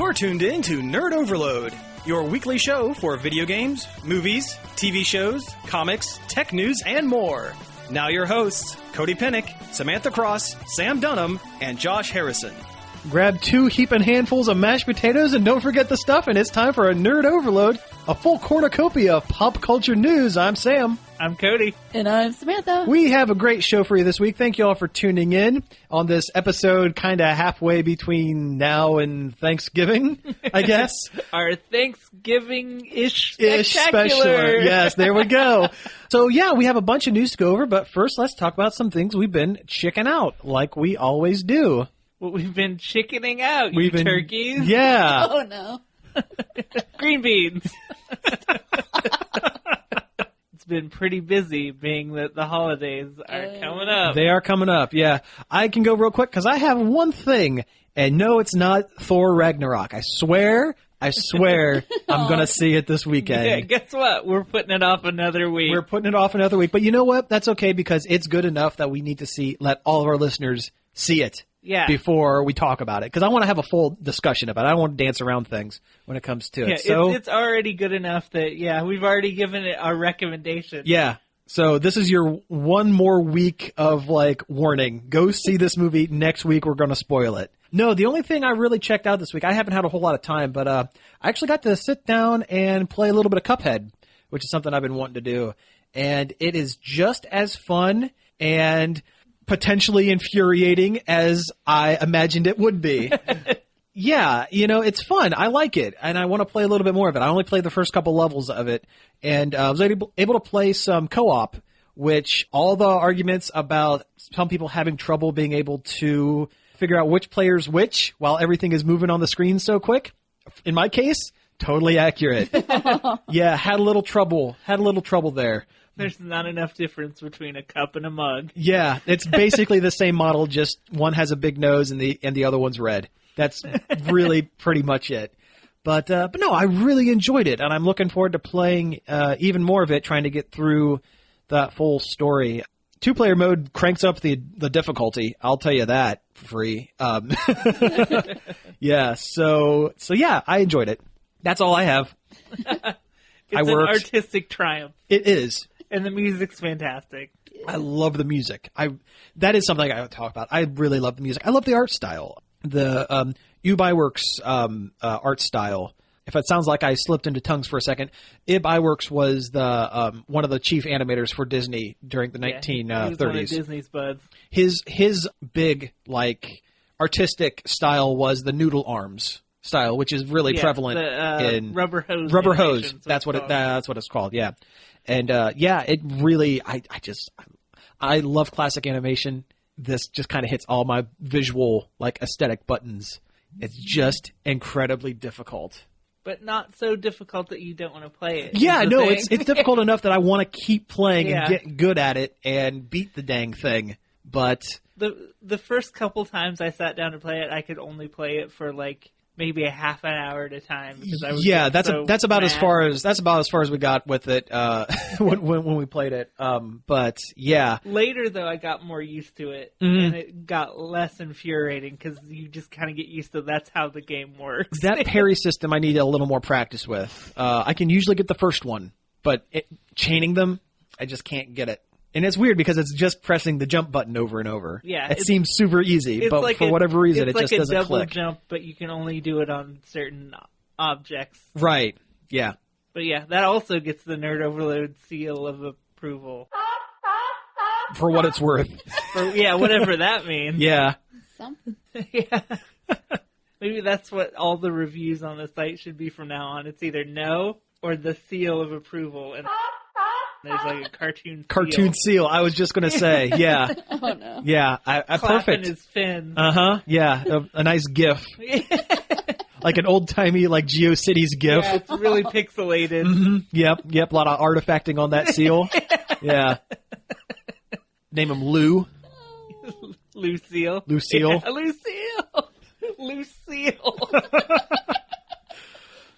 You're tuned in to Nerd Overload, your weekly show for video games, movies, TV shows, comics, tech news, and more. Now your hosts, Cody Pennick, Samantha Cross, Sam Dunham, and Josh Harrison. Grab 2 heaping handfuls of mashed potatoes and don't forget the stuffing. It's time for a Nerd Overload, a full cornucopia of pop culture news. I'm Sam. I'm Cody. And I'm Samantha. We have a great show for you this week. Thank you all for tuning in on this episode kind of halfway between now and Thanksgiving, I guess. Our Thanksgiving-ish special. Yes, there we go. So, yeah, we have a bunch of news to go over, but first let's talk about some things we've been checking out, like we always do. Well, we've been chickening out, turkeys. Yeah. Oh, no. Green beans. It's been pretty busy, being that the holidays are coming up. They are coming up, yeah. I can go real quick because I have one thing, and no, it's not Thor Ragnarok. I swear, I'm going to see it this weekend. Yeah, guess what? We're putting it off another week. We're putting it off another week. But you know what? That's okay because it's good enough that we need to let all of our listeners see it. Yeah. Before we talk about it. Because I want to have a full discussion about it. I don't want to dance around things when it comes to it. Yeah, so it's already good enough that, we've already given it our recommendation. Yeah. So this is your one more week of, warning. Go see this movie. Next week we're going to spoil it. No, the only thing I really checked out this week, I haven't had a whole lot of time, but I actually got to sit down and play a little bit of Cuphead, which is something I've been wanting to do. And it is just as fun and potentially infuriating as I imagined it would be. Yeah, it's fun. I like it, and I want to play a little bit more of it. I only played the first couple levels of it, and I was able to play some co-op, which all the arguments about some people having trouble being able to figure out which player's which while everything is moving on the screen so quick, in my case, totally accurate. Yeah, had a little trouble there. There's not enough difference between a cup and a mug. Yeah, it's basically the same model, just one has a big nose and the other one's red. That's really pretty much it. But no, I really enjoyed it, and I'm looking forward to playing even more of it, trying to get through that full story. 2-player mode cranks up the difficulty. I'll tell you that for free. Yeah, so yeah, I enjoyed it. That's all I have. It's an artistic triumph. It is. And the music's fantastic. I love the music. That is something I would talk about. I really love the music. I love the art style. The Iwerks art style. If it sounds like I slipped into tongues for a second, Iwerks was the one of the chief animators for Disney during the 1930s. He was one of Disney's buds. His big artistic style was the noodle arms style, which is really prevalent in rubber hose. Rubber hose. That's what it's called. Yeah. And, it really, I love classic animation. This just kind of hits all my visual, aesthetic buttons. It's just incredibly difficult. But not so difficult that you don't want to play it. Yeah, no, it's difficult enough that I want to keep playing and get good at it and beat the dang thing. But the first couple times I sat down to play it, I could only play it for, maybe a half an hour at a time because I was that's about as far as we got with it when we played it. But yeah, later though I got more used to it and it got less infuriating because you just kind of get used to that's how the game works. That parry system I need a little more practice with. I can usually get the first one, but chaining them I just can't get it. And it's weird because it's just pressing the jump button over and over. Yeah, it seems super easy, but for whatever reason, it just doesn't click. It's like a double jump, but you can only do it on certain objects. Right, yeah. But yeah, that also gets the Nerd Overload seal of approval. For what it's worth. Whatever that means. Yeah. Something. Yeah. Maybe that's what all the reviews on the site should be from now on. It's either no or the seal of approval. And there's a cartoon seal. I was just going to say, yeah. Oh, no. Yeah, perfect. His fin. Uh-huh, yeah, a nice GIF. Like an old-timey, GeoCities GIF. Yeah, it's really pixelated. Mm-hmm. Yep, a lot of artifacting on that seal. Yeah. Name him Lou. Lucille. Lucille. Yeah, Lucille. Lucille.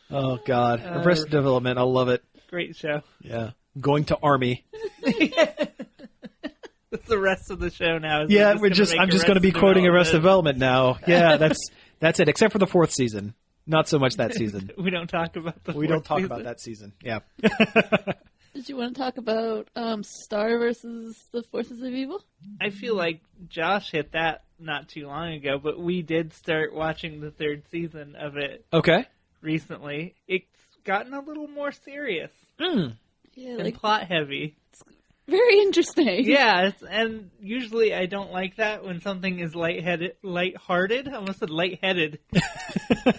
Oh, God. Arrested Development, I love it. Great show. Yeah. Going to Army. That's the rest of the show now. I'm just going to be quoting Arrested Development now. Yeah, that's it. Except for the 4th season. Not so much that season. We don't talk about the We don't talk season. about that season. Yeah. Did you want to talk about Star versus the Forces of Evil? I feel like Josh hit that not too long ago, but we did start watching the third season of it Okay. recently. It's gotten a little more serious Yeah, and like plot heavy. very interesting. Yeah, and usually I don't like that when something is lighthearted. I almost said lightheaded.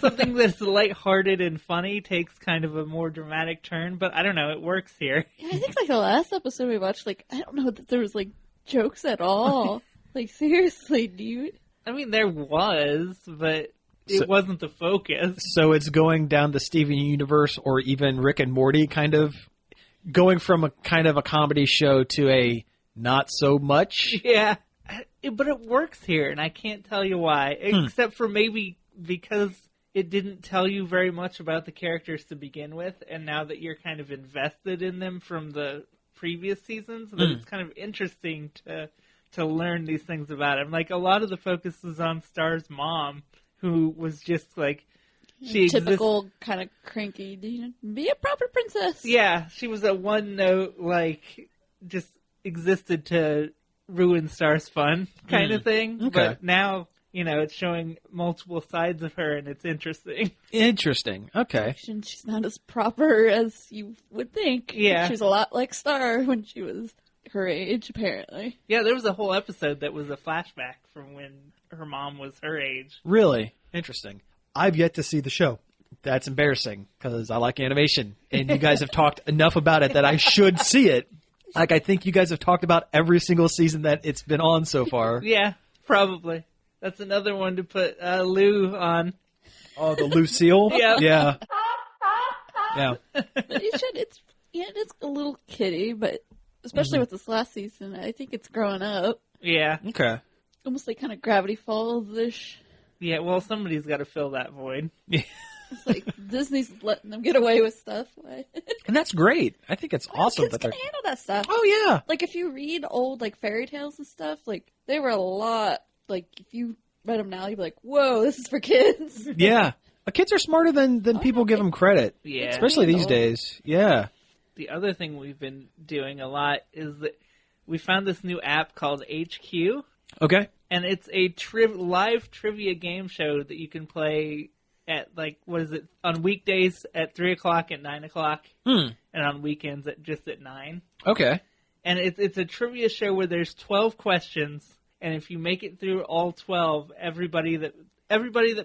Something that's lighthearted and funny takes kind of a more dramatic turn, but I don't know, it works here. Yeah, I think like the last episode we watched, like I don't know that there was like jokes at all. Like seriously, dude. I mean, there was, but it wasn't the focus. So it's going down the Steven Universe or even Rick and Morty kind of, going from a kind of a comedy show to a not so much. Yeah, but it works here, and I can't tell you why, except for maybe because it didn't tell you very much about the characters to begin with, and now that you're kind of invested in them from the previous seasons, that it's kind of interesting to learn these things about him. Like, a lot of the focus is on Star's mom, who was just like, Typical kind of cranky, be a proper princess. Yeah, she was a one-note, like, just existed to ruin Star's fun kind of thing. Okay. But now, it's showing multiple sides of her, and it's interesting. Interesting. Okay. She's not as proper as you would think. Yeah. She was a lot like Star when she was her age, apparently. Yeah, there was a whole episode that was a flashback from when her mom was her age. Really? Interesting. I've yet to see the show. That's embarrassing because I like animation, and you guys have talked enough about it that I should see it. Like, I think you guys have talked about every single season that it's been on so far. Yeah, probably. That's another one to put Lou on. Oh, the Lucille? Yep. Yeah. Yeah. But you should. It's a little kitty, but especially with this last season, I think it's growing up. Yeah. Okay. Almost like kind of Gravity Falls-ish. Yeah, well, somebody's got to fill that void. It's like Disney's letting them get away with stuff. And that's great. I think it's awesome Kids that can they're. handle that stuff. Oh yeah. Like if you read old like fairy tales and stuff, like they were a lot. Like if you read them now, you'd be like, "Whoa, this is for kids." Yeah. Kids are smarter than people give them credit. Yeah. Especially these days. Yeah. The other thing we've been doing a lot is that we found this new app called HQ. Okay. And it's a live trivia game show that you can play at, like, on weekdays at 3 o'clock and 9 o'clock, and on weekends at 9. Okay. And it's a trivia show where there's 12 questions, and if you make it through all 12, everybody that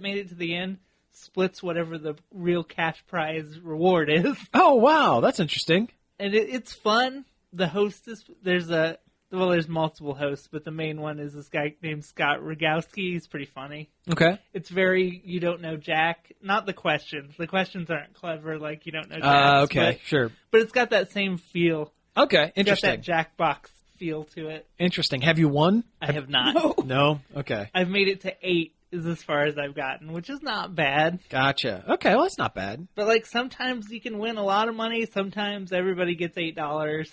made it to the end splits whatever the real cash prize reward is. Oh wow, that's interesting. And it's fun. The host there's multiple hosts, but the main one is this guy named Scott Rogowski. He's pretty funny. Okay. It's very, you don't know Jack. Not the questions. The questions aren't clever, like you don't know Jack. Okay, sure. But it's got that same feel. Okay, It's got interesting. that Jackbox feel to it. Interesting. Have you won? I have not. No? Okay. I've made it to 8 is as far as I've gotten, which is not bad. Gotcha. Okay, well, that's not bad. But, like, sometimes you can win a lot of money. Sometimes everybody gets $8.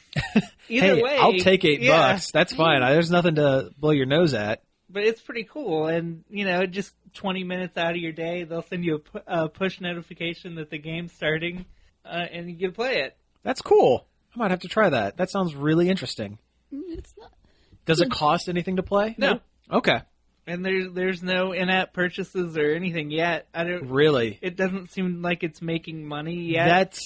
Either Hey, way. I'll take $8. Yeah. That's fine. There's nothing to blow your nose at. But it's pretty cool. And, just 20 minutes out of your day, they'll send you a push notification that the game's starting, and you get to play it. That's cool. I might have to try that. That sounds really interesting. It's not. Does it cost anything to play? No. Okay. And there's no in-app purchases or anything yet. Really? It doesn't seem like it's making money yet.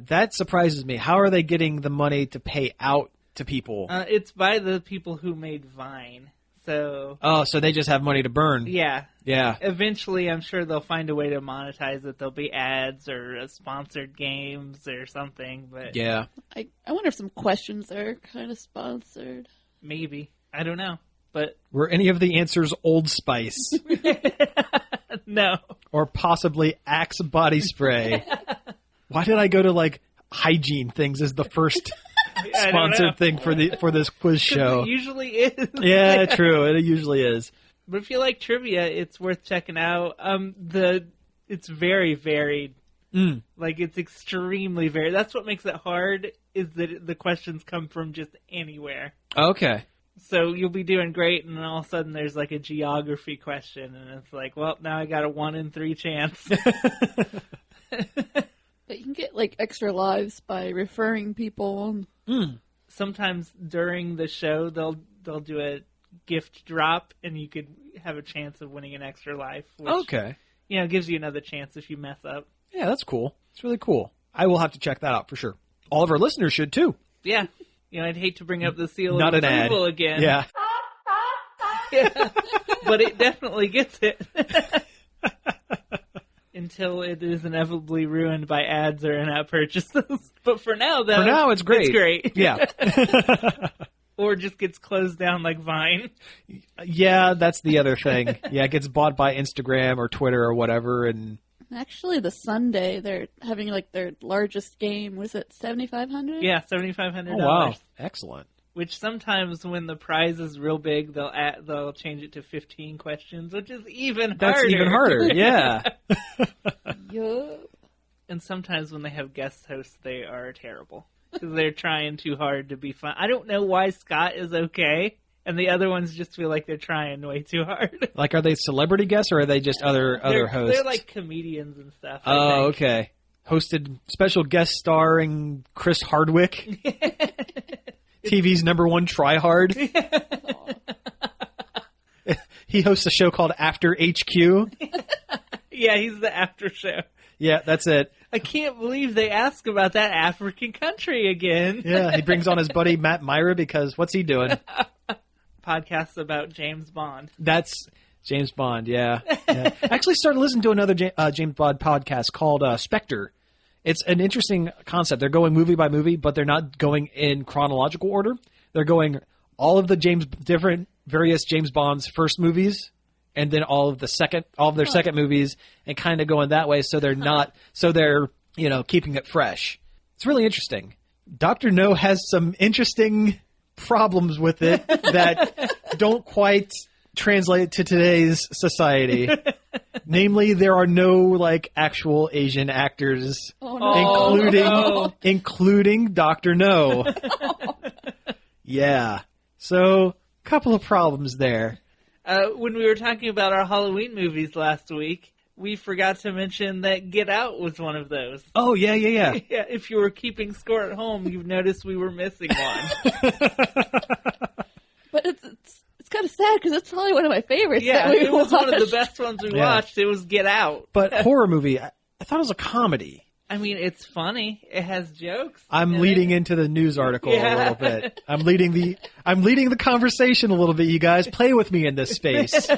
That surprises me. How are they getting the money to pay out to people? It's by the people who made Vine. So. Oh, so they just have money to burn. Yeah. Yeah. Eventually, I'm sure they'll find a way to monetize it. There'll be ads or sponsored games or something. But Yeah. I wonder if some questions are kind of sponsored. maybe. I don't know. But Were any of the answers Old Spice? no. Or possibly Axe body spray? Why did I go to, like, hygiene things as the first I don't know. sponsored thing for this quiz show? It usually is. Yeah, true. It usually is. But if you like trivia, it's worth checking out. It's very varied. Like, it's extremely varied. That's what makes it hard, is that the questions come from just anywhere. Okay. So you'll be doing great, and then all of a sudden there's like a geography question, and it's like, well, now I got a 1 in 3 chance. But you can get like extra lives by referring people. Sometimes during the show they'll do a gift drop, and you could have a chance of winning an extra life. Which, Okay. gives you another chance if you mess up. Yeah, that's cool. It's really cool. I will have to check that out for sure. All of our listeners should too. Yeah. I'd hate to bring up the seal Not of an ad. approval again. Yeah. Yeah. But it definitely gets it. Until it is inevitably ruined by ads or in-app purchases. But for now, though, For now, it's great. It's great. Yeah. Or just gets closed down like Vine. Yeah, that's the other thing. Yeah, it gets bought by Instagram or Twitter or whatever, and Actually, the Sunday they're having like their largest game. Was it $7,500? Yeah, $7,500. oh wow, excellent. Which sometimes when the prize is real big, they'll change it to 15 questions, which is even harder. That's even harder. Yeah. Yup. And sometimes when they have guest hosts, they are terrible. Because they're trying too hard to be fun. I don't know why Scott is okay, and the other ones just feel like they're trying way too hard. Like, are they celebrity guests or are they just other hosts? They're like comedians and stuff. I Oh, think. okay. Hosted special guest starring Chris Hardwick, TV's #1 tryhard. He hosts a show called After HQ. Yeah, he's the after show. Yeah, that's it. I can't believe they ask about that African country again. Yeah, he brings on his buddy Matt Myra because what's he doing? Podcasts about James Bond. That's James Bond, yeah. I actually started listening to another James Bond podcast called Spectre. It's an interesting concept. They're going movie by movie, but they're not going in chronological order. They're going all of the various James Bond's first movies, and then all of their second movies, and kind of going that way. So they're keeping it fresh. It's really interesting. Dr. No has some interesting problems with it that don't quite translate to today's society. Namely, there are no actual Asian actors, including Dr. No. Yeah. So, couple of problems there. When we were talking about our Halloween movies last week, we forgot to mention that Get Out was one of those. Oh, yeah. Yeah, if you were keeping score at home, you've noticed we were missing one. But it's kind of sad because it's probably one of my favorites. Yeah, that we it was one of the watched. best ones we Yeah. watched. It was Get Out. But horror movie, I thought it was a comedy. I mean, it's funny. It has jokes. I'm leading into the news article a little bit. I'm leading the conversation a little bit, you guys. Play with me in this space.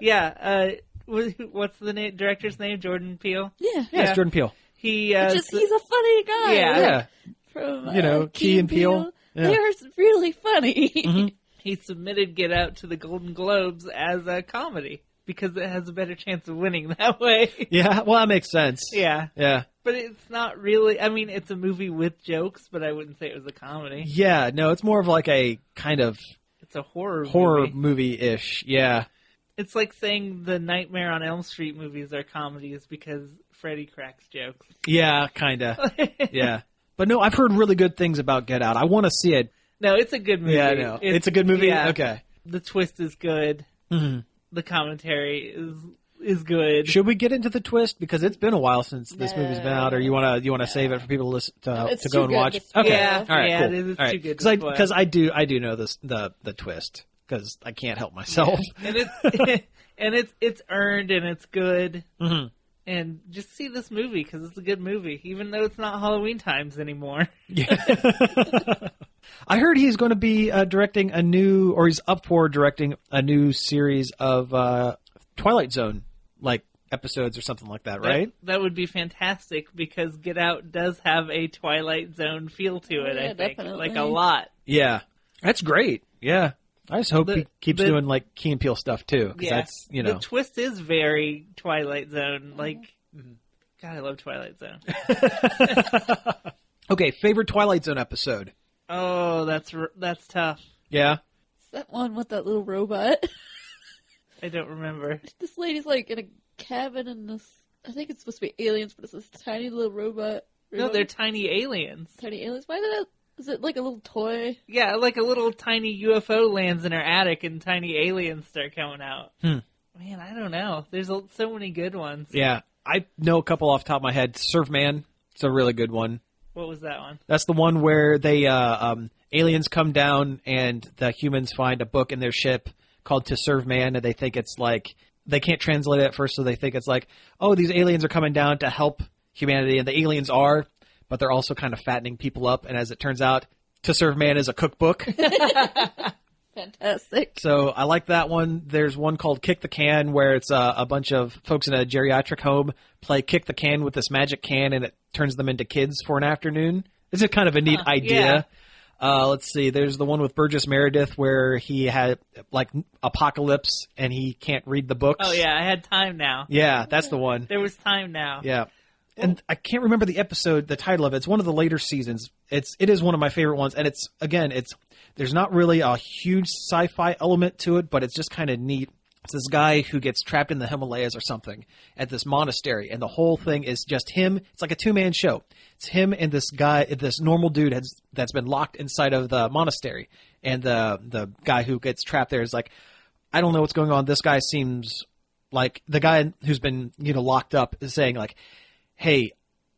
Yeah. What's the director's name? Jordan Peele? Yeah. Yeah, it's Jordan Peele. He's He's a funny guy. Yeah. From Key and Peele. Yeah. They're really funny. Mm-hmm. He submitted Get Out to the Golden Globes as a comedy because it has a better chance of winning that way. Yeah, well, that makes sense. Yeah. Yeah. But it's not really, I mean, it's a movie with jokes, but I wouldn't say it was a comedy. Yeah, no, it's more of like a kind of It's a horror movie-ish. Yeah. It's like saying the Nightmare on Elm Street movies are comedies because Freddy cracks jokes. Yeah, kind of. Yeah. But no, I've heard really good things about Get Out. I want to see it. No, it's a good movie. Yeah, I know. It's a good movie? Yeah. Okay. The twist is good. Mm-hmm. The commentary is good. Should we get into the twist because it's been a while since this movie's been out, or you want to save it for people to listen to It's go too and good watch? to spoil. Okay, Yeah, all right, yeah, cool. it is All right. too good to spoil. Because I do know this the twist because I can't help myself. And it's earned and it's good. Mm-hmm. And just see this movie because it's a good movie, even though it's not Halloween times anymore. Yeah. I heard he's going to be directing he's up for directing a new series of Twilight Zone episodes or something like that, right? That would be fantastic because Get Out does have a Twilight Zone feel to it, Yeah, I think. definitely. A lot. Yeah, that's great. Yeah, I just hope he keeps doing Key and Peele stuff too, because that's The twist is very Twilight Zone. God, I love Twilight Zone. Okay, favorite Twilight Zone episode? Oh, that's tough. Yeah. It's that one with that little robot. I don't remember. This lady's in a cabin in this. I think it's supposed to be aliens, but it's this tiny little robot. No, they're tiny aliens. Tiny aliens. Why did Is it like a little toy? Yeah, like a little tiny UFO lands in her attic and tiny aliens start coming out. Man, I don't know. There's so many good ones. Yeah, I know a couple off the top of my head. Surfman, it's a really good one. What was that one? That's the one where they aliens come down and the humans find a book in their ship called To Serve Man, and they think it's like, they can't translate it at first, so they think it's like, oh, these aliens are coming down to help humanity, and the aliens are, but they're also kind of fattening people up, and as it turns out, To Serve Man is a cookbook. Fantastic. So I like that one. There's one called Kick the Can, where it's a bunch of folks in a geriatric home play Kick the Can with this magic can, and it turns them into kids for an afternoon. It's a kind of a neat idea. Yeah. Let's see. There's the one with Burgess Meredith where he had like apocalypse and he can't read the books. Oh, yeah, I had time now. Yeah, that's the one. There was time now. Yeah. And I can't remember the episode, the title of it. It's one of the later seasons. It is one of my favorite ones. And it's there's not really a huge sci-fi element to it, but it's just kind of neat. It's this guy who gets trapped in the Himalayas or something at this monastery, and the whole thing is just him. It's like a two-man show. It's him and this guy, this normal dude that's been locked inside of the monastery. And the guy who gets trapped there is like, I don't know what's going on. This guy seems like the guy who's been, locked up is saying like, hey,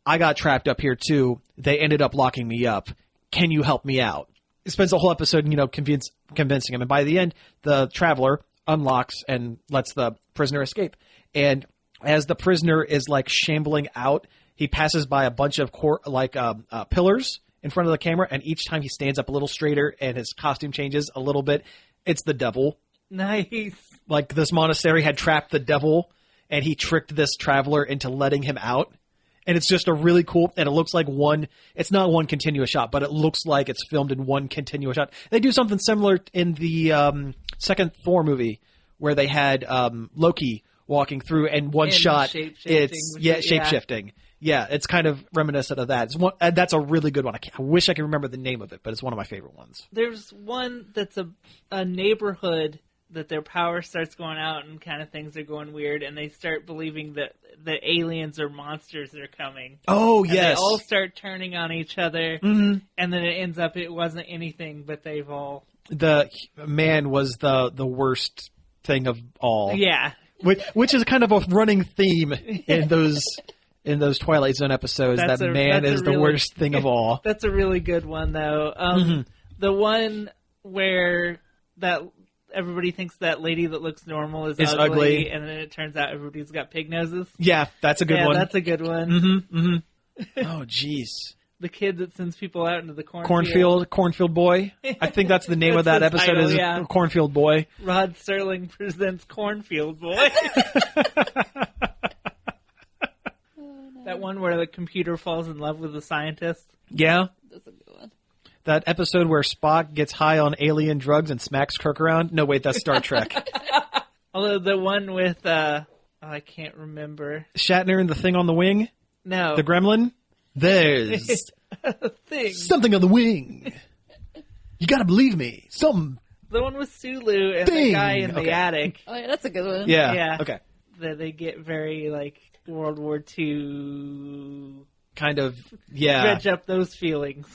I got trapped up here too. They ended up locking me up. Can you help me out? It spends the whole episode, convincing him. And by the end, the traveler unlocks and lets the prisoner escape. And as the prisoner is like shambling out, he passes by a bunch of pillars in front of the camera. And each time he stands up a little straighter and his costume changes a little bit, it's the devil. Nice. Like this monastery had trapped the devil and he tricked this traveler into letting him out. And it's just a really cool, and it looks like it's not one continuous shot, but it looks like it's filmed in one continuous shot. They do something similar in the second Thor movie where they had Loki walking through and one shot, shape-shifting. Yeah, it's kind of reminiscent of that. That's a really good one. I wish I could remember the name of it, but it's one of my favorite ones. There's one that's a neighborhood that their power starts going out and kind of things are going weird, and they start believing that the aliens or monsters are coming. Oh, and yes. They all start turning on each other, and then it ends up it wasn't anything, but they've all... The man was the worst thing of all. Yeah. Which is kind of a running theme in those Twilight Zone episodes. That man is the worst thing of all. That's a really good one, though. The one where that... everybody thinks that lady that looks normal is ugly, and then it turns out everybody's got pig noses. Yeah, that's a good one. Yeah, that's a good one. Oh, jeez. The kid that sends people out into the cornfield. Cornfield Boy. I think that's the name of that episode is Cornfield Boy. Rod Serling presents Cornfield Boy. That one where the computer falls in love with the scientist. Yeah. That's a good one. That episode where Spock gets high on alien drugs and smacks Kirk around? No, wait, that's Star Trek. Although the one with, I can't remember. Shatner and the thing on the wing? No. The gremlin? There's something on the wing. You gotta believe me. Something. The one with Sulu and the guy in the attic. Oh, yeah, that's a good one. Yeah. Okay. They get very, World War II... kind of, yeah. Dredge up those feelings.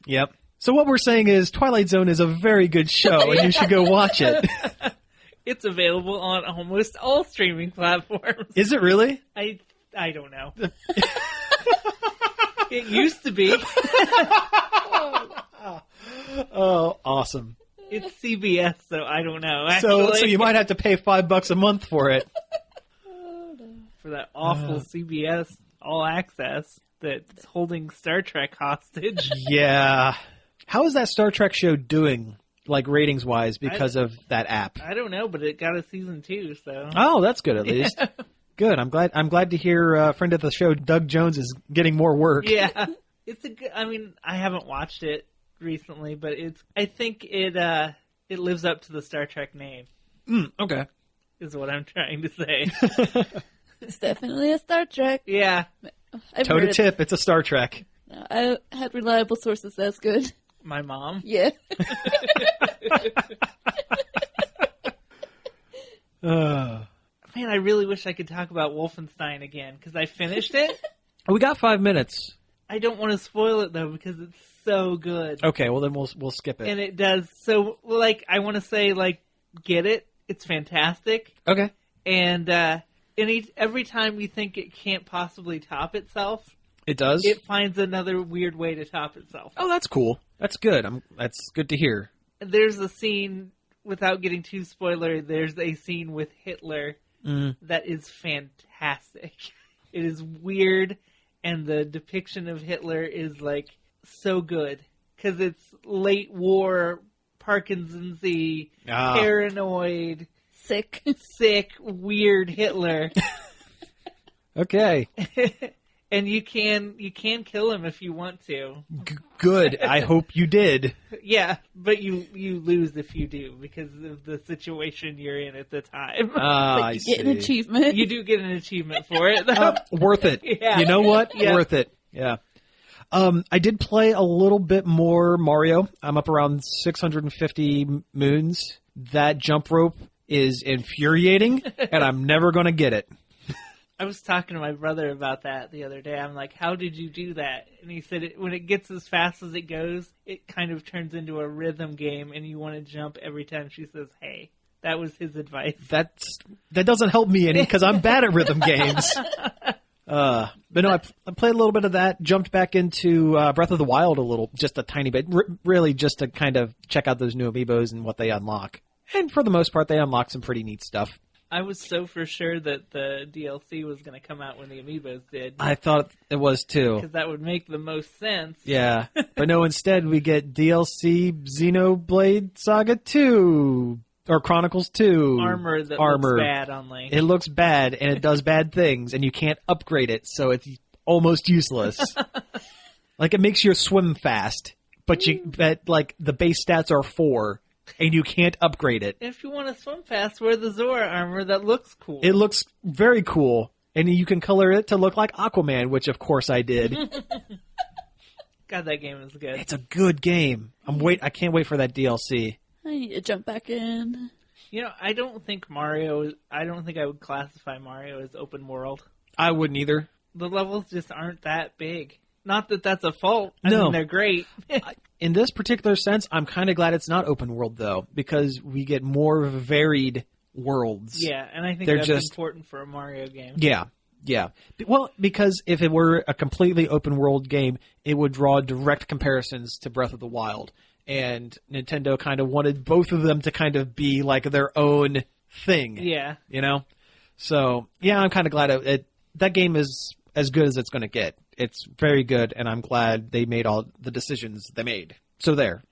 Yep. So what we're saying is Twilight Zone is a very good show, and you should go watch it. It's available on almost all streaming platforms. Is it really? I don't know. It used to be. Oh, awesome. It's CBS, so I don't know. Actually. So you might have to pay $5 a month for it. For that awful CBS All Access that's holding Star Trek hostage. Yeah. How is that Star Trek show doing, ratings-wise, because of that app? I don't know, but it got a season 2, so... Oh, that's good, at least. Yeah. Good. I'm glad to hear a friend of the show, Doug Jones, is getting more work. Yeah. It's a good... I haven't watched it recently, but I think it lives up to the Star Trek name. Okay. Is what I'm trying to say. It's definitely a Star Trek. Yeah. Toe to tip, it's a Star Trek. No, I had reliable sources. That's good. My mom? Yeah. Man, I really wish I could talk about Wolfenstein again, because I finished it. We got 5 minutes. I don't want to spoil it, though, because it's so good. Okay, well then we'll skip it. And it does. So, like, I want to say, like, get it. It's fantastic. Okay. And every time you think it can't possibly top itself, it does? It finds another weird way to top itself. Oh, that's cool. That's good. That's good to hear. There's a scene, without getting too spoiler, there's a scene with Hitler that is fantastic. It is weird, and the depiction of Hitler is, like, so good. Because it's late war, Parkinson's-y, paranoid, sick, weird Hitler. Okay. And you can kill him if you want to. Good. I hope you did. Yeah, but you lose if you do because of the situation you're in at the time. I see. Get an achievement. You do get an achievement for it, though. Worth it. Yeah. You know what? Yeah. Worth it. Yeah. I did play a little bit more Mario. I'm up around 650 moons. That jump rope is infuriating, and I'm never going to get it. I was talking to my brother about that the other day. I'm like, how did you do that? And he said when it gets as fast as it goes, it kind of turns into a rhythm game, and you want to jump every time she says, hey. That was his advice. That doesn't help me any, because I'm bad at rhythm games. But no, I played a little bit of that, jumped back into Breath of the Wild a little, just a tiny bit, really just to kind of check out those new amiibos and what they unlock. And for the most part, they unlock some pretty neat stuff. I was so for sure that the DLC was going to come out when the Amiibos did. I thought it was too. Because that would make the most sense. Yeah. But no, instead we get DLC Xenoblade Saga 2. Or Chronicles 2. Armor looks bad on Link. It looks bad, and it does bad things, and you can't upgrade it, so it's almost useless. Like, it makes you swim fast, but like, the base stats are 4. And you can't upgrade it. If you want to swim fast, wear the Zora armor. That looks cool. It looks very cool. And you can color it to look like Aquaman, which of course I did. God, that game is good. It's a good game. I can't wait for that DLC. I need to jump back in. You know, I don't think I would classify Mario as open world. I wouldn't either. The levels just aren't that big. Not that that's a fault. I No. mean, they're great. In this particular sense, I'm kind of glad it's not open world, though, because we get more varied worlds. Yeah, and I think They're that's just important for a Mario game. Yeah. Well, because if it were a completely open world game, it would draw direct comparisons to Breath of the Wild. And Nintendo kind of wanted both of them to kind of be like their own thing. Yeah. You know? So, yeah, I'm kind of glad that game is as good as it's going to get. It's very good, and I'm glad they made all the decisions they made. So there.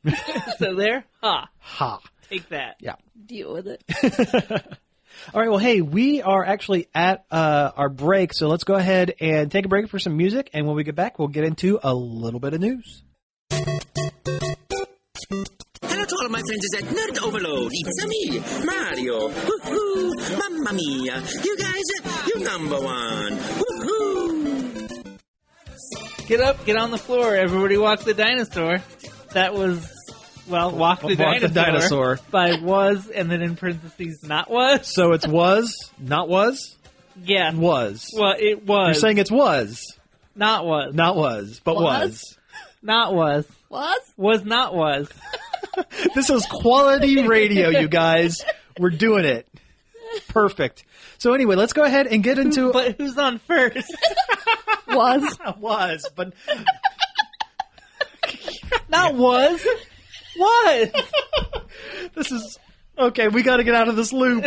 So there? Ha. Ha. Take that. Yeah. Deal with it. All right, well, hey, we are actually at our break, so let's go ahead and take a break for some music, and when we get back, we'll get into a little bit of news. Hello to all of my friends at Nerd Overload. It's me, Mario. Woohoo! Mamma mia! You guys, you're number one. Woohoo! Get up, get on the floor. Everybody walk the dinosaur. That was, Walk the Dinosaur. By was, and then in parentheses, not was. So it's was, not was? Yeah. Was. Well, it was. You're saying it's was. Not was. Not was, but was. Not was. Was? Was not was. This is quality radio, you guys. We're doing it. Perfect. So anyway, let's go ahead and get into... But who's on first? Was, but... Not was. Was. This is... Okay, we got to get out of this loop.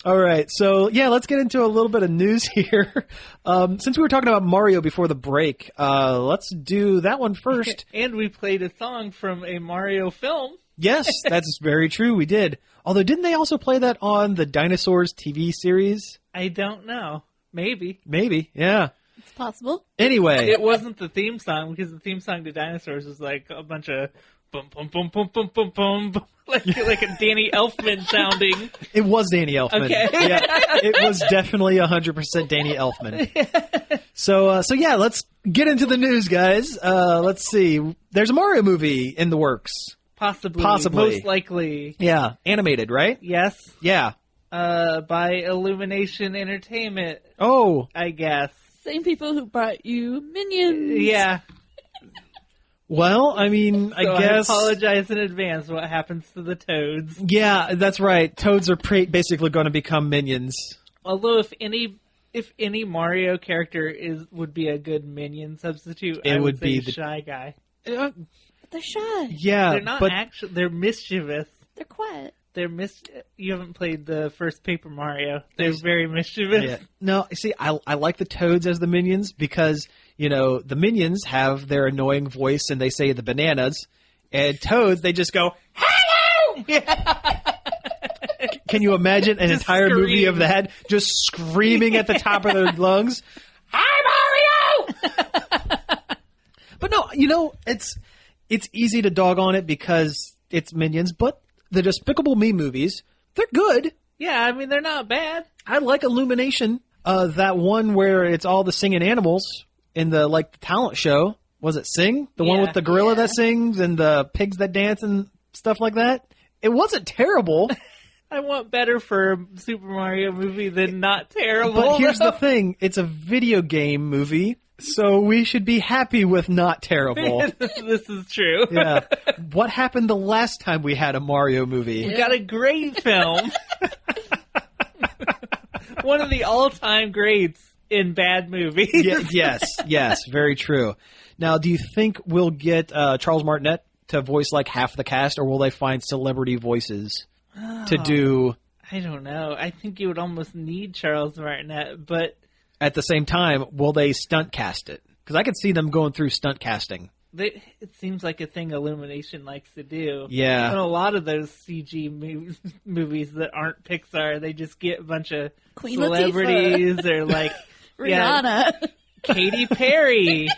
All right, so yeah, let's get into a little bit of news here. Since we were talking about Mario before the break, let's do that one first. And we played a song from a Mario film. Yes, that's very true. We did. Although, didn't they also play that on the Dinosaurs TV series? I don't know. Maybe. Maybe, yeah. It's possible. Anyway. It wasn't the theme song, because the theme song to Dinosaurs was like a bunch of bum, bum, bum, bum, bum, bum, bum, like a Danny Elfman sounding. It was Danny Elfman. Okay. Yeah, it was definitely 100% Danny Elfman. So yeah, let's get into the news, guys. Let's see. There's a Mario movie in the works. Possibly. Most likely. Yeah. Animated, right? Yes. Yeah. By Illumination Entertainment. Oh. I guess. same people who brought you Minions. Yeah. Well, I mean, I guess. I apologize in advance. What happens to the Toads? Yeah, that's right. Toads are basically going to become minions. Although, if any Mario character would be a good minion substitute, I would be the Shy Guy. But they're shy. Yeah, they're not actually. They're mischievous. They're quiet. You haven't played the first Paper Mario. They're very mischievous. Yeah. No, see, I like the Toads as the minions because, the minions have their annoying voice and they say the bananas. And Toads, they just go, hello! Can you imagine an entire movie of that? Just screaming at the top of their lungs, hi, Mario! But no, it's easy to dog on it because it's Minions, but the Despicable Me movies, they're good. Yeah, I mean, they're not bad. I like Illumination. That one where it's all the singing animals in the talent show. Was it Sing? The one with the gorilla that sings and the pigs that dance and stuff like that? It wasn't terrible. I want better for a Super Mario movie than not terrible. But here's the thing. It's a video game movie, so we should be happy with not terrible. This is true. Yeah. What happened the last time we had a Mario movie? We got a great film. One of the all-time greats in bad movies. Yes, very true. Now, do you think we'll get Charles Martinet to voice half the cast, or will they find celebrity voices to do? I don't know. I think you would almost need Charles Martinet, but at the same time, will they stunt cast it? Because I could see them going through stunt casting. It seems like a thing Illumination likes to do. Yeah. And a lot of those CG movies that aren't Pixar, they just get a bunch of Queen celebrities Latifah. or Rihanna. Katy Perry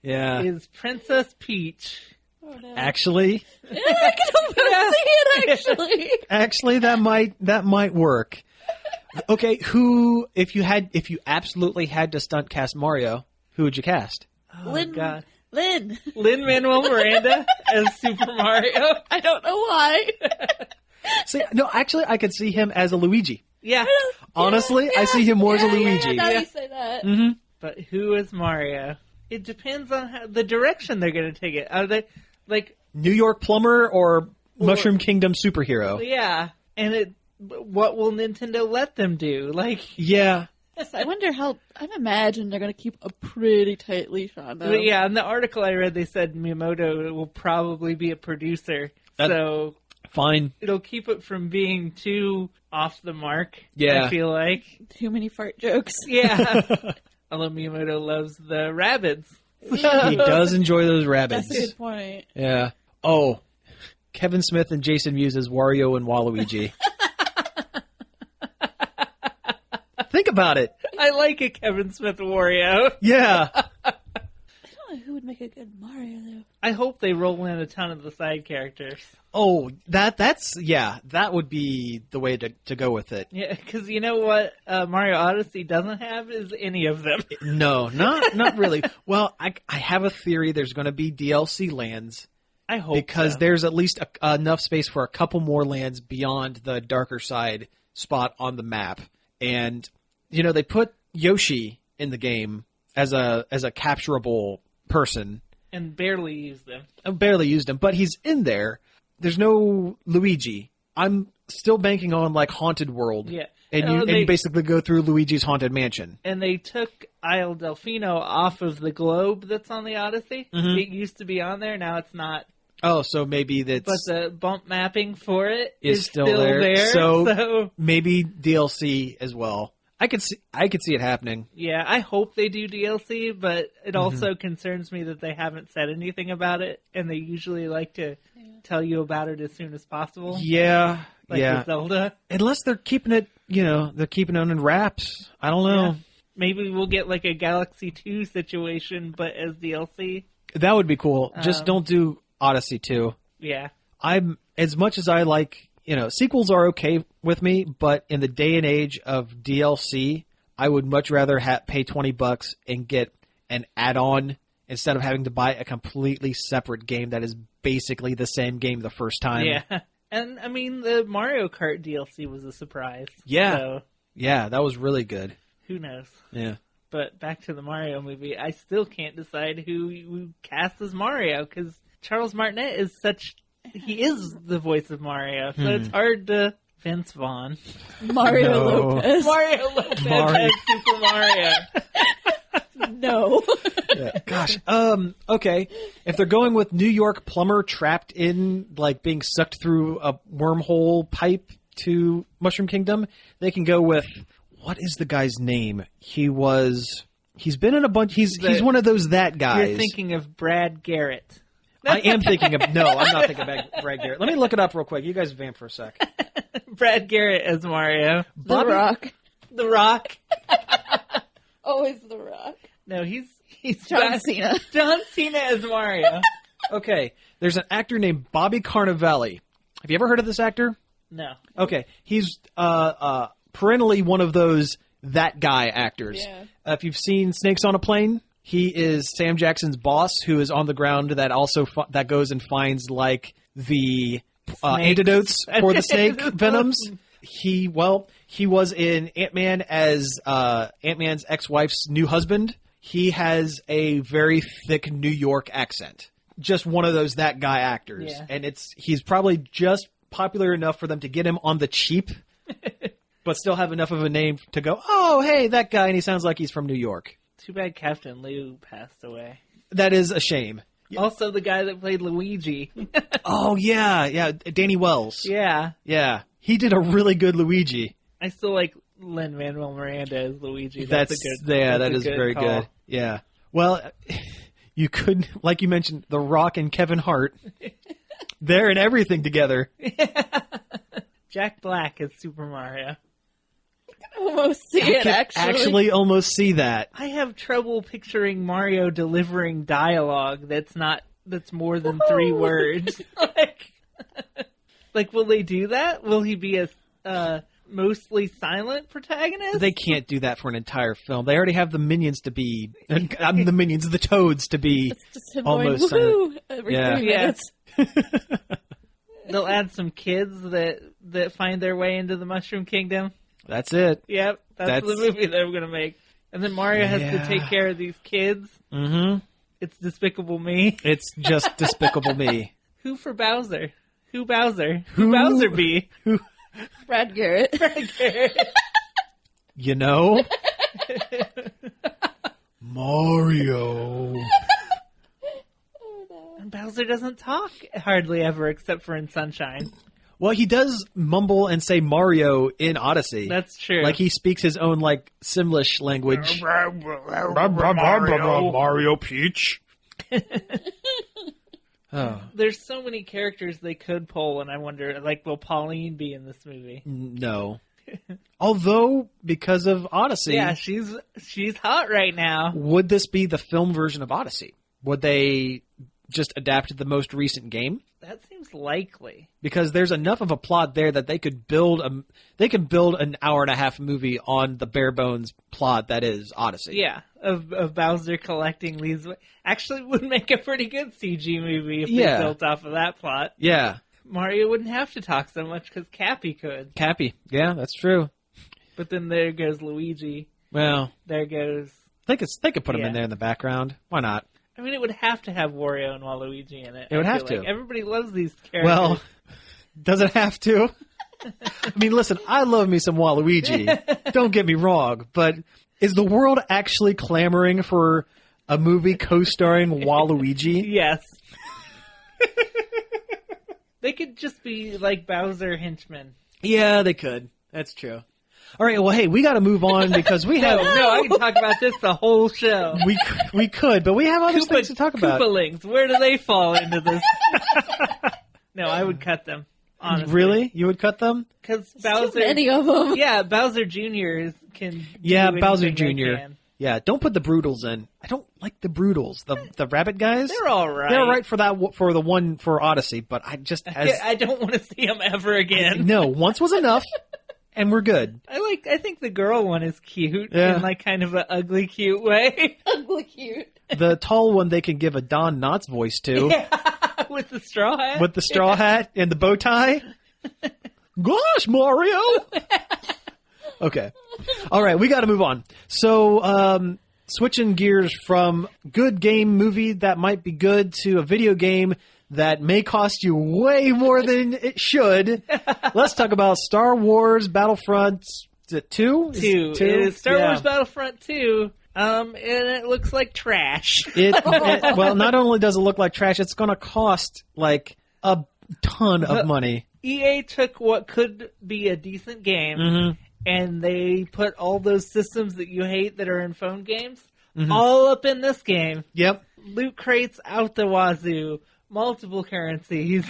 Yeah. is Princess Peach. Oh, no. Actually, I can almost see it, actually. actually, that might work. Okay, if you absolutely had to stunt cast Mario, who would you cast? Oh, God. Lin-Manuel Miranda as Super Mario. I don't know why. See, no, actually, I could see him as a Luigi. Yeah. Honestly, I see him more as a Luigi. Now you say that. Mm-hmm. But who is Mario? It depends on the direction they're going to take it. Are they New York plumber or Mushroom Kingdom superhero? Yeah. And what will Nintendo let them do? Yeah. I wonder how. I imagine they're going to keep a pretty tight leash on them. Yeah, in the article I read, they said Miyamoto will probably be a producer. So fine. It'll keep it from being too off the mark. Yeah. I feel like. Too many fart jokes. Yeah. Although Miyamoto loves the Rabbids. He does enjoy those rabbits. That's a good point. Yeah. Oh, Kevin Smith and Jason Mewes as Wario and Waluigi. Think about it. I like a Kevin Smith Wario. Yeah. I don't know who would make a good Mario, though. I hope they roll in a ton of the side characters. Oh, that would be the way to go with it. Yeah, because you know what Mario Odyssey doesn't have is any of them. No, not really. Well, I have a theory there's going to be DLC lands. I hope because there's at least enough space for a couple more lands beyond the darker side spot on the map. And they put Yoshi in the game as a capturable person and barely used him. I barely used him, but he's in there. There's no Luigi. I'm still banking on Haunted World. Yeah. And you basically go through Luigi's Haunted Mansion. And they took Isle Delfino off of the globe that's on the Odyssey. Mm-hmm. It used to be on there, now it's not. Oh, so maybe that's... But the bump mapping for it is still there. So maybe DLC as well. I could see it happening. Yeah, I hope they do DLC, but it also concerns me that they haven't said anything about it, and they usually like to tell you about it as soon as possible. Yeah, with Zelda. Unless they're keeping it, they're keeping it in wraps. I don't know. Yeah. Maybe we'll get a Galaxy 2 situation, but as DLC. That would be cool. Just don't do Odyssey 2. Yeah. I'm as much as I like, sequels are okay with me, but in the day and age of DLC, I would much rather pay $20 and get an add-on instead of having to buy a completely separate game that is basically the same game the first time. Yeah. And I mean, the Mario Kart DLC was a surprise. Yeah. So, yeah, that was really good. Who knows? Yeah. But back to the Mario movie, I still can't decide who cast as Mario, because Charles Martinet is he is the voice of Mario, so it's hard to... Vince Vaughn. Mario Lopez. Mario Lopez as Super Mario. No. Yeah. Gosh. Okay. If they're going with New York plumber trapped in, like, being sucked through a wormhole pipe to Mushroom Kingdom, they can go with, what is the guy's name? He's been in a bunch, he's one of those that guys. You're thinking of Brad Garrett. I am thinking of, no, I'm not thinking of Brad Garrett. Let me look it up real quick. You guys vamp for a sec. Brad Garrett as Mario. The Rock. The Rock. Always The Rock. No, he's John Cena. John Cena as Mario. Okay, there's an actor named Bobby Cannavale. Have you ever heard of this actor? No. Okay, he's perennially one of those that guy actors. Yeah. If you've seen Snakes on a Plane, he is Sam Jackson's boss, who is on the ground that also that goes and finds like the antidotes for the snake venoms. He was in Ant-Man as Ant-Man's ex-wife's new husband. He has a very thick New York accent. Just one of those that guy actors. Yeah. And he's probably just popular enough for them to get him on the cheap, but still have enough of a name to go, oh, hey, that guy, and he sounds like he's from New York. Too bad Captain Lou passed away. That is a shame. Also the guy that played Luigi. Oh, yeah, Danny Wells. Yeah. Yeah, he did a really good Luigi. I still like Lin-Manuel Miranda as Luigi. That is very call. good. Yeah. Well, you could, like you mentioned, The Rock and Kevin Hart. They're in everything together. Jack Black as Super Mario. Almost see it, Actually almost see that. I have trouble picturing Mario delivering dialogue that's more than 3 words. Like, will they do that? Will he be a mostly silent protagonist? They can't do that for an entire film. They already have the minions to be, the Toads to be It's just him almost going, silent. woohoo, every Yeah. 3 minutes. They'll add some kids that find their way into the Mushroom Kingdom. That's it. Yep, that's the movie they're going to make. And then Mario has to take care of these kids. Mm-hmm. It's Despicable Me. It's just Despicable Me. Who for Bowser? Who Bowser? Who Bowser be? Brad Garrett. Brad Garrett. You know? Mario. And Bowser doesn't talk hardly ever except for in Sunshine. Well, he does mumble and say Mario in Odyssey. That's true. Like, he speaks his own, like, Simlish language. Mario Peach. Oh. There's so many characters they could pull, and I wonder, like, will Pauline be in this movie? No. Although, because of Odyssey... Yeah, she's hot right now. Would this be the film version of Odyssey? Would they just adapt the most recent game? That seems likely. Because there's enough of a plot there that they could build an hour-and-a-half movie on the bare bones plot that is Odyssey. Yeah, of Bowser collecting these. Actually, would make a pretty good CG movie if they built off of that plot. Yeah. Mario wouldn't have to talk so much because Cappy could. Cappy, yeah, that's true. But then there goes Luigi. Well, there goes. They could put him in there in the background. Why not? I mean, it would have to have Wario and Waluigi in it. It would have to. Like. Everybody loves these characters. Well, does it have to? I mean, listen, I love me some Waluigi. Don't get me wrong, but is the world actually clamoring for a movie co-starring Waluigi? Yes. They could just be like Bowser henchmen. Yeah, they could. That's true. All right, well, hey, we got to move on because we have... No, I can talk about this the whole show. We could, but we have other things to talk about. Koopalings, where do they fall into this? No, I would cut them, honestly. Really? You would cut them? Because Bowser... Too many of them. Yeah, Bowser Jr. can Yeah, do Bowser anything Jr. they can. Yeah, don't put the Broodals in. I don't like the Broodals. The rabbit guys? They're all right. They're all right for the one for Odyssey, but I just... I don't want to see them ever again. No, once was enough. And we're good. I think the girl one is cute in like kind of an ugly cute way. Ugly cute. The tall one they can give a Don Knotts voice to. Yeah, with the straw hat. With the straw hat and the bow tie. Gosh, Mario! Okay. All right, we got to move on. So, switching gears from good game movie that might be good to a video game that may cost you way more than it should. Let's talk about Star Wars Battlefront. Is it 2? It is Star Wars Battlefront 2. And it looks like trash. Well, not only does it look like trash, it's going to cost like a ton of money. EA took what could be a decent game, and they put all those systems that you hate that are in phone games all up in this game. Yep. Loot crates out the wazoo, multiple currencies.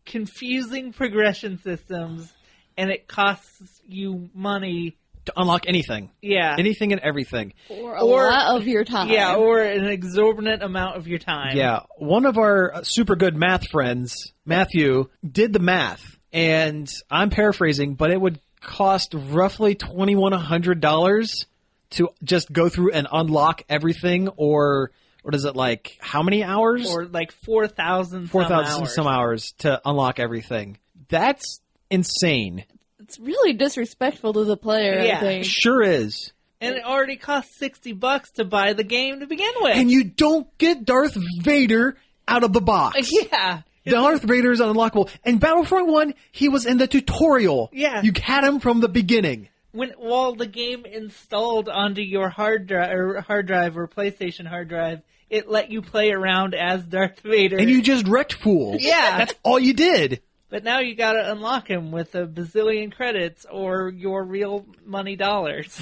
Confusing progression systems, and it costs you money to unlock anything. Yeah. Anything and everything. Or a lot of your time. Yeah, or an exorbitant amount of your time. Yeah. One of our super good math friends, Matthew, did the math. And I'm paraphrasing, but it would cost roughly $2,100 to just go through and unlock everything. Or what is it, like, how many hours? Or like 4,000 some hours to unlock everything. That's insane. It's really disrespectful to the player, I think. Sure is. And it already costs $60 to buy the game to begin with. And you don't get Darth Vader out of the box. Yeah. Darth Vader is unlockable. And Battlefront 1, he was in the tutorial. Yeah. You had him from the beginning. While the game installed onto your hard drive or PlayStation hard drive, it let you play around as Darth Vader. And you just wrecked fools. Yeah. That's all you did. But now you gotta unlock him with a bazillion credits or your real money dollars.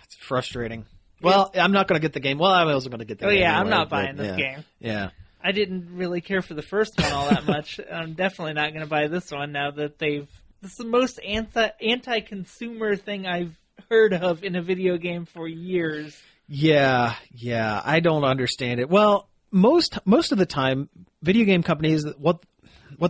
It's frustrating. Well, I'm not going to get the game. Well, I'm also going to get the game. I'm anyway, not buying this game. Yeah. I didn't really care for the first one all that much. I'm definitely not going to buy this one now that this is the most anti-consumer thing I've heard of in a video game for years. Yeah. I don't understand it. Well, most of the time, video game companies, what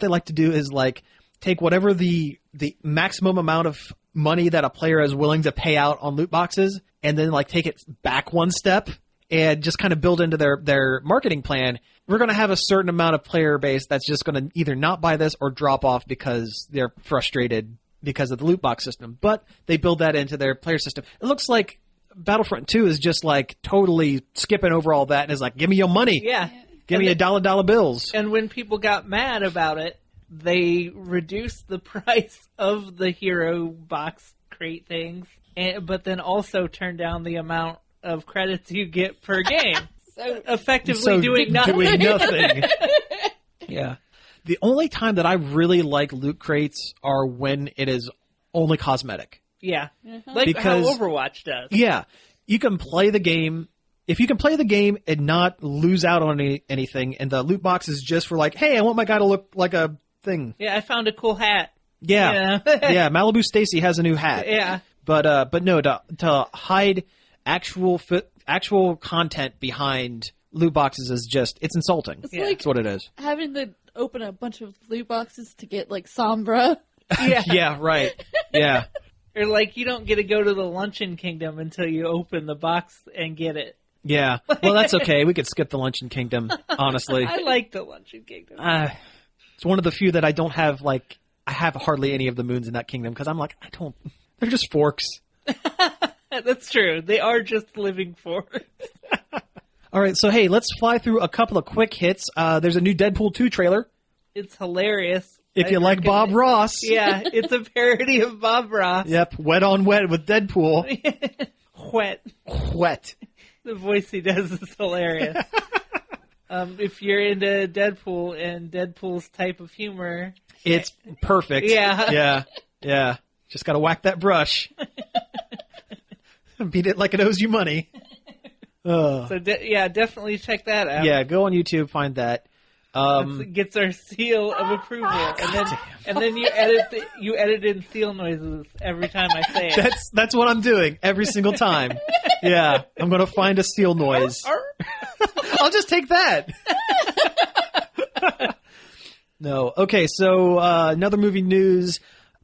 they like to do is like take whatever the maximum amount of money that a player is willing to pay out on loot boxes and then like take it back one step and just kind of build into their marketing plan. We're going to have a certain amount of player base that's just going to either not buy this or drop off because they're frustrated because of the loot box system. But they build that into their player system. It looks like Battlefront 2 is just like totally skipping over all that and is like, give me your money. Yeah. Give me $dollar bills. And when people got mad about it, they reduced the price of the hero box crate things, but then also turned down the amount of credits you get per game. So effectively doing nothing. Yeah. The only time that I really like loot crates are when it is only cosmetic. Yeah. Like how Overwatch does. Yeah. You can play the game. If you can play the game and not lose out on anything, and the loot box is just for like, hey, I want my guy to look like a thing. Yeah, I found a cool hat. Yeah. Yeah, Malibu Stacy has a new hat. Yeah. But no, to hide actual content behind loot boxes is just, it's insulting. It's like That's what it is. having to open a bunch of loot boxes to get like Sombra. Yeah. Yeah, right. Yeah. Or like you don't get to go to the Luncheon Kingdom until you open the box and get it. Yeah. Well, that's okay. We could skip the Luncheon Kingdom, honestly. I like the Luncheon Kingdom. It's one of the few that I don't have, like, I have hardly any of the moons in that kingdom because I'm like, they're just forks. That's true. They are just living forks. All right, so hey, let's fly through a couple of quick hits. There's a new Deadpool 2 trailer. It's hilarious. If you like Bob Ross. Yeah, it's a parody of Bob Ross. Yep, wet on wet with Deadpool. Wet. The voice he does is hilarious. If you're into Deadpool and Deadpool's type of humor, it's perfect. Yeah. Yeah. Just gotta whack that brush. Beat it like it owes you money. So definitely check that out. Yeah, go on YouTube, find that. Gets our seal of approval, and then you edit in seal noises every time I say it. That's what I'm doing every single time. Yeah, I'm gonna find a seal noise. I'll just take that. No. Okay, so another movie news.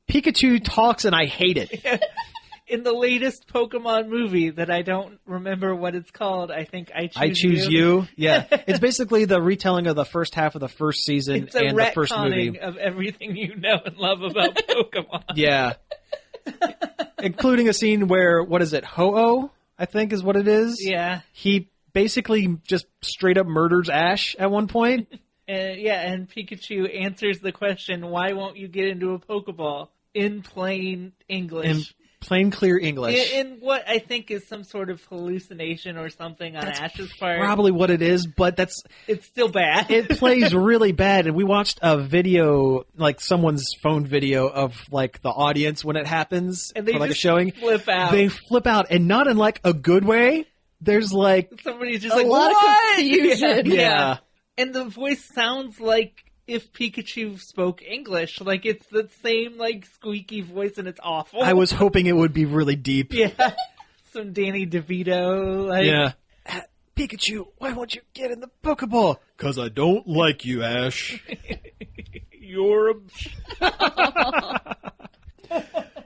Pikachu talks and I hate it. In the latest Pokemon movie that I don't remember what it's called, I think I Choose You. Yeah. It's basically the retelling of the first half of the first season and the first movie. Of everything you know and love about Pokemon. Yeah. Including a scene where, what is it, Ho-Oh, I think is what it is. Yeah. He basically just straight up murders Ash at one point. And Pikachu answers the question, why won't you get into a Pokeball? In plain English. In plain, clear English. In what I think is some sort of hallucination or something on Ash's part. Probably what it is, but it's still bad. It plays really bad. And we watched a video, like someone's phone video of like the audience when it happens and they for like just a showing. Flip out. They flip out, and not in like a good way. There's like somebody's just a like, lot what? of confusion. Yeah. And the voice sounds like if Pikachu spoke English. Like, it's the same, like, squeaky voice, and it's awful. I was hoping it would be really deep. Yeah. Some Danny DeVito. Like, yeah. Pikachu, why won't you get in the Pokeball? 'Cause I don't like you, Ash. You're a...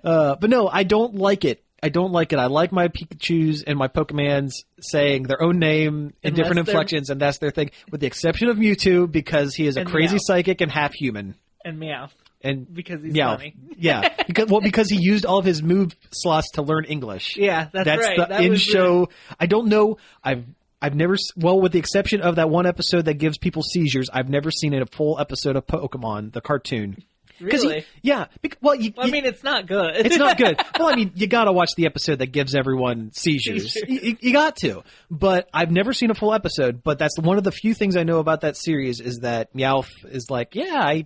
But no, I don't like it. I don't like it. I like my Pikachus and my Pokemans saying their own name in different inflections, and that's their thing, with the exception of Mewtwo, because he is a crazy psychic and half human. And Meowth. And because he's Meowth. funny. Yeah. Because he used all of his move slots to learn English. Yeah, that's right. The in-show. I don't know. I've never, well, with the exception of that one episode that gives people seizures, I've never seen a full episode of Pokemon, the cartoon. Really? Yeah. I mean, it's not good. It's not good. Well, I mean, you gotta watch the episode that gives everyone seizures. You got to. But I've never seen a full episode, but that's one of the few things I know about that series is that Meowth is like, yeah,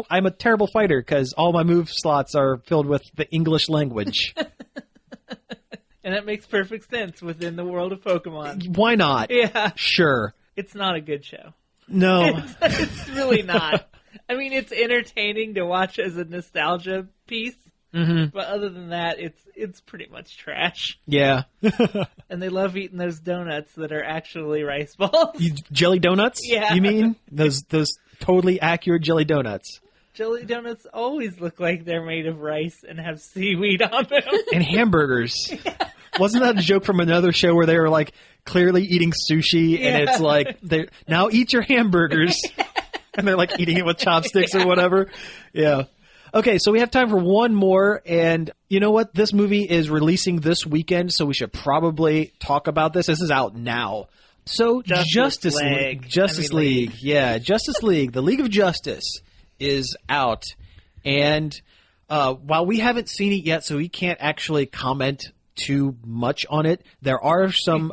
I'm a terrible fighter because all my move slots are filled with the English language. And that makes perfect sense within the world of Pokemon. Why not? Yeah. Sure. It's not a good show. No. It's really not. I mean, it's entertaining to watch as a nostalgia piece, but other than that, it's pretty much trash. Yeah. And they love eating those donuts that are actually rice balls. Jelly donuts? Yeah. You mean? Those totally accurate jelly donuts. Jelly donuts always look like they're made of rice and have seaweed on them. And hamburgers. Yeah. Wasn't that a joke from another show where they were like clearly eating sushi and it's like, now eat your hamburgers. And they're like eating it with chopsticks or whatever. Yeah. Okay, so we have time for one more. And you know what? This movie is releasing this weekend, so we should probably talk about this. This is out now. So Justice League. Yeah, Justice League. The League of Justice is out. And while we haven't seen it yet, so we can't actually comment too much on it, there are some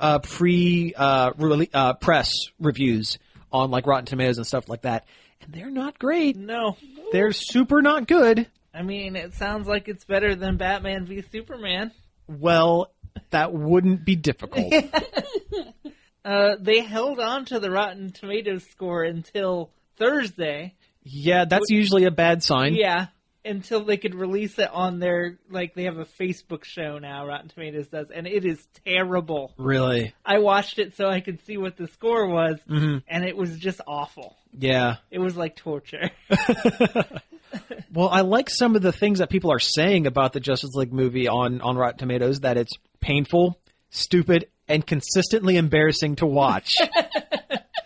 press reviews on like Rotten Tomatoes and stuff like that, and they're not great. No. They're super not good. I mean, it sounds like it's better than Batman v Superman. Well, that wouldn't be difficult. They held on to the Rotten Tomatoes score until Thursday. Yeah, that's usually a bad sign. Yeah, until they could release it on their, like, they have a Facebook show now, Rotten Tomatoes does, and it is terrible. Really? I watched it so I could see what the score was, and it was just awful. Yeah. It was like torture. Well, I like some of the things that people are saying about the Justice League movie on Rotten Tomatoes, that it's painful, stupid, and consistently embarrassing to watch.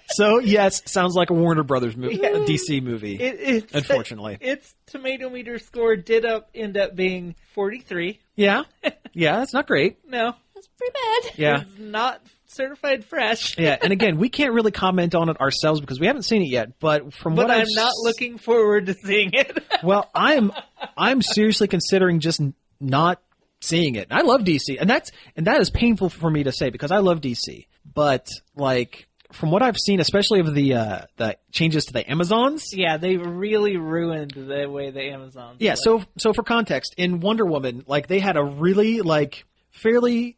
So, yes, sounds like a Warner Brothers movie, a DC movie, unfortunately. Its tomato meter score did end up being 43. Yeah. Yeah, that's not great. No. That's pretty bad. Yeah. It's not certified fresh. Yeah, and again, we can't really comment on it ourselves because we haven't seen it yet, but I'm not looking forward to seeing it. Well, I'm seriously considering just not seeing it. I love DC, and that is painful for me to say because I love DC. But like from what I've seen, especially of the changes to the Amazons, yeah, they really ruined the way the Amazons. Yeah, look. so for context, in Wonder Woman, like they had a really like fairly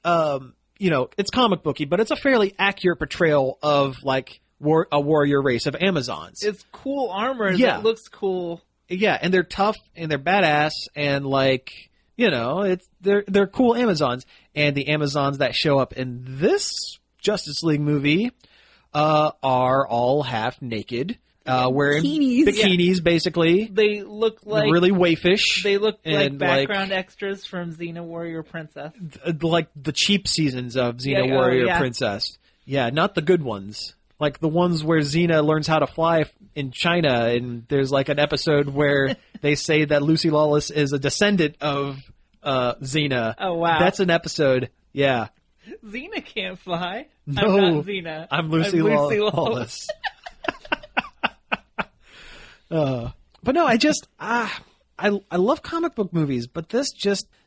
it's comic booky, but it's a fairly accurate portrayal of like a warrior race of Amazons. It's cool armor that looks cool. Yeah, and they're tough and they're badass and like they're cool Amazons. And the Amazons that show up in this Justice League movie are all half naked, wearing bikinis basically. They look like really waifish. They look like background extras from Xena Warrior Princess, like the cheap seasons of Xena Warrior Princess. Yeah, not the good ones. Like the ones where Xena learns how to fly in China, and there's like an episode where they say that Lucy Lawless is a descendant of Xena. Oh, wow. That's an episode. Yeah. Xena can't fly. No, I'm not Xena. I'm Lucy Lawless. But no, I love comic book movies, but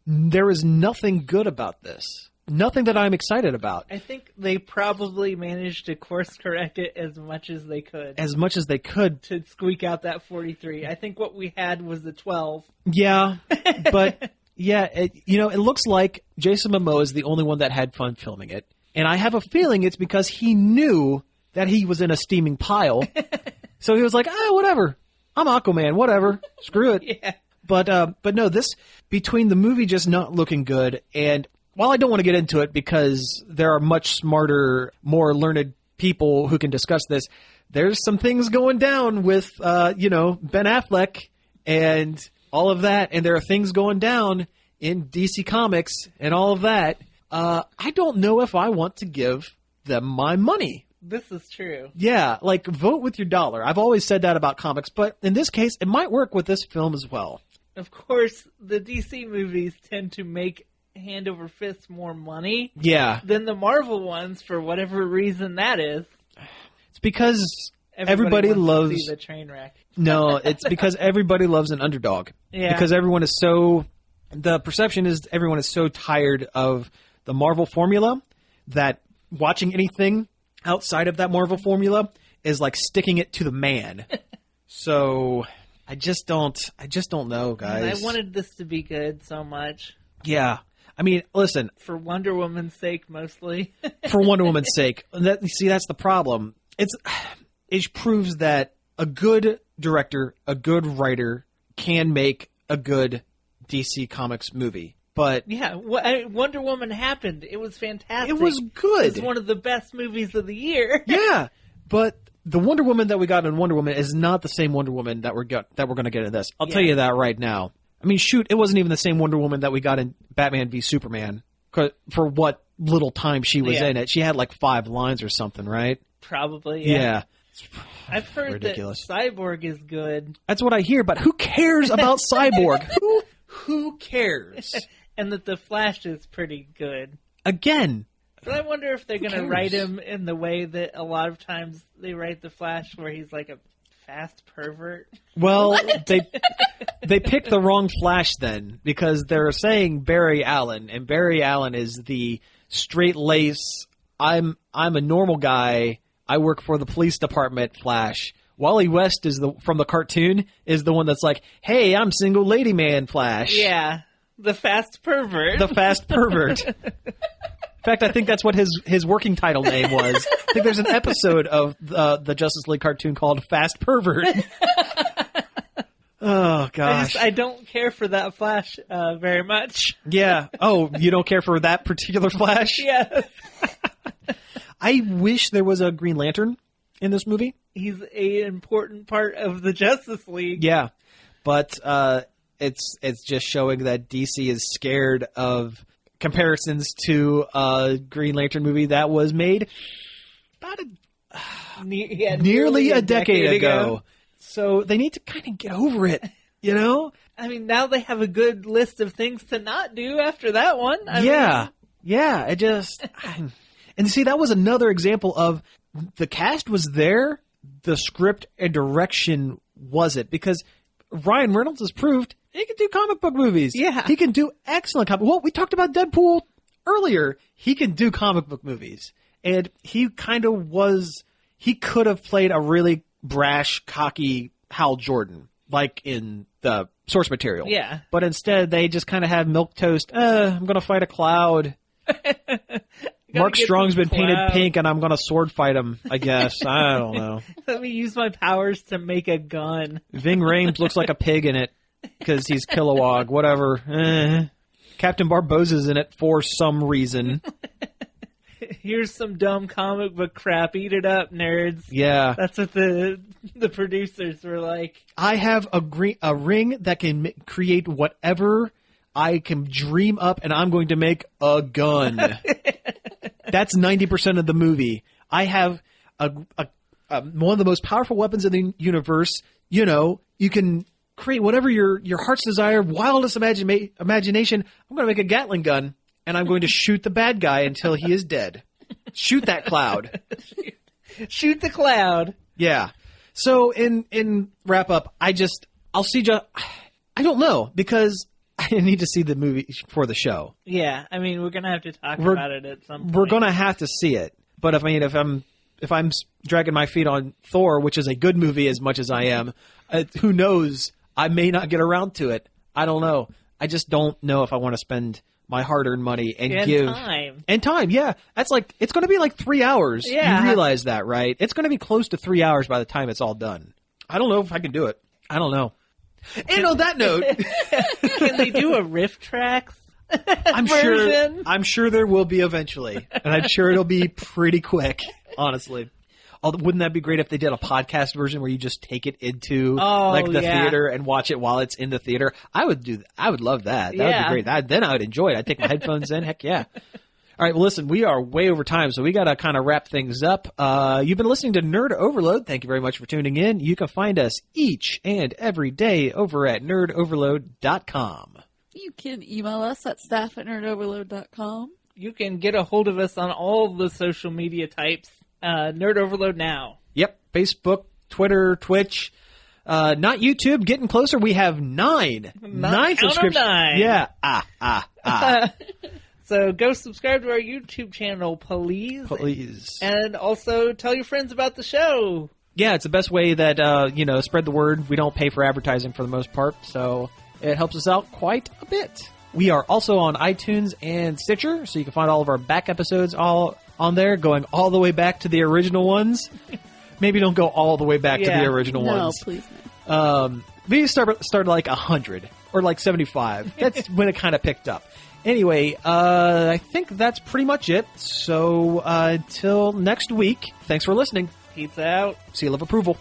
there is nothing good about this. Nothing that I'm excited about. I think they probably managed to course correct it as much as they could. As much as they could. To squeak out that 43. I think what we had was a 12. Yeah, but yeah, it looks like Jason Momoa is the only one that had fun filming it. And I have a feeling it's because he knew that he was in a steaming pile. So he was like, whatever. I'm Aquaman, whatever. Screw it. Yeah. But no, this, between the movie just not looking good, and while I don't want to get into it because there are much smarter, more learned people who can discuss this, there's some things going down with, Ben Affleck and all of that, and there are things going down in DC Comics and all of that. I don't know if I want to give them my money. This is true. Yeah, like, vote with your dollar. I've always said that about comics, but in this case, it might work with this film as well. Of course, the DC movies tend to make hand over fist more money than the Marvel ones, for whatever reason that is. It's because everybody wants loves to see the train wreck. No, it's because everybody loves an underdog. Yeah. Because the perception is everyone is so tired of the Marvel formula that watching anything outside of that Marvel formula is like sticking it to the man. So I just don't know, guys. I wanted this to be good so much. Yeah. I mean, listen. For Wonder Woman's sake, mostly. For Wonder Woman's sake. That's the problem. It proves that a good director, a good writer can make a good DC Comics movie. But yeah, Wonder Woman happened. It was fantastic. It was good. It was one of the best movies of the year. Yeah, but the Wonder Woman that we got in Wonder Woman is not the same Wonder Woman that we're going to get in this. I'll tell you that right now. I mean, shoot, it wasn't even the same Wonder Woman that we got in Batman v Superman for what little time she was in it. She had like 5 lines or something, right? Probably, yeah. I've heard ridiculous. that Cyborg is good. That's what I hear, but who cares about Cyborg? Who cares? And that the Flash is pretty good. Again. But I wonder if they're going to write him in the way that a lot of times they write the Flash, where he's like a fast pervert. Well, they picked the wrong Flash then, because they're saying Barry Allen, and Barry Allen is the straight-lace, I'm a normal guy, I work for the police department Flash. Wally West from the cartoon is the one that's like, hey, I'm single lady man Flash. Yeah, the fast pervert. The fast pervert. In fact, I think that's what his working title name was. I think there's an episode of the Justice League cartoon called Fast Pervert. Oh, gosh. I don't care for that Flash very much. Yeah. Oh, you don't care for that particular Flash? Yeah. I wish there was a Green Lantern in this movie. He's an important part of the Justice League. Yeah. But it's just showing that DC is scared of comparisons to a Green Lantern movie that was made about nearly a decade ago. So they need to kind of get over it, you know? I mean, now they have a good list of things to not do after that one. Yeah, it just... And see, that was another example of the cast was there, the script and direction wasn't. Because Ryan Reynolds has proved he can do comic book movies. Yeah. He can do excellent comic. Well, we talked about Deadpool earlier. He can do comic book movies. And he kind of was... He could have played a really brash, cocky Hal Jordan, like in the source material. Yeah. But instead, they just kind of have milquetoast, I'm going to fight a cloud. Mark Strong's been painted pink, and I'm going to sword fight him, I guess. I don't know. Let me use my powers to make a gun. Ving Rhames looks like a pig in it because he's Kilowog. Whatever. Captain Barbossa's in it for some reason. Here's some dumb comic book crap. Eat it up, nerds. Yeah. That's what the producers were like. I have a ring that can create whatever I can dream up, and I'm going to make a gun. That's 90% of the movie. I have one of the most powerful weapons in the universe. You know, you can create whatever your heart's desire, wildest imagination. I'm going to make a Gatling gun, and I'm going to shoot the bad guy until he is dead. Shoot that cloud. Shoot the cloud. Yeah. So in wrap up, I'll see I don't know, because I need to see the movie for the show. Yeah, I mean, we're gonna have to talk about it at some point. We're gonna have to see it. But if I'm dragging my feet on Thor, which is a good movie as much as I am, who knows? I may not get around to it. I don't know. I just don't know if I want to spend my hard-earned money and time. Yeah, that's it's going to be like 3 hours. Yeah. You realize that, right? It's going to be close to 3 hours by the time it's all done. I don't know if I can do it. I don't know. And on that note, can they do a riff tracks? I'm sure there will be eventually, and I'm sure it'll be pretty quick. Honestly. Wouldn't that be great if they did a podcast version where you just take it into the theater and watch it while it's in the theater? I would love that. That would be great. Then I would enjoy it. I'd take my headphones in. Heck yeah. All right, well, listen, we are way over time, so we got to kind of wrap things up. You've been listening to Nerd Overload. Thank you very much for tuning in. You can find us each and every day over at nerdoverload.com. You can email us at staff@nerdoverload.com. You can get a hold of us on all the social media types. Nerd Overload now. Yep. Facebook, Twitter, Twitch. Not YouTube. Getting closer. We have 9 subscriptions. 9. Yeah. So go subscribe to our YouTube channel, please. Please. And also tell your friends about the show. Yeah, it's the best way that, spread the word. We don't pay for advertising for the most part, so it helps us out quite a bit. We are also on iTunes and Stitcher, so you can find all of our back episodes all on there, going all the way back to the original ones. Maybe don't go all the way back to the original ones. No, please no. We start like 100 or like 75. That's when it kind of picked up. Anyway, I think that's pretty much it. So until next week, thanks for listening. Pizza out. Seal of approval.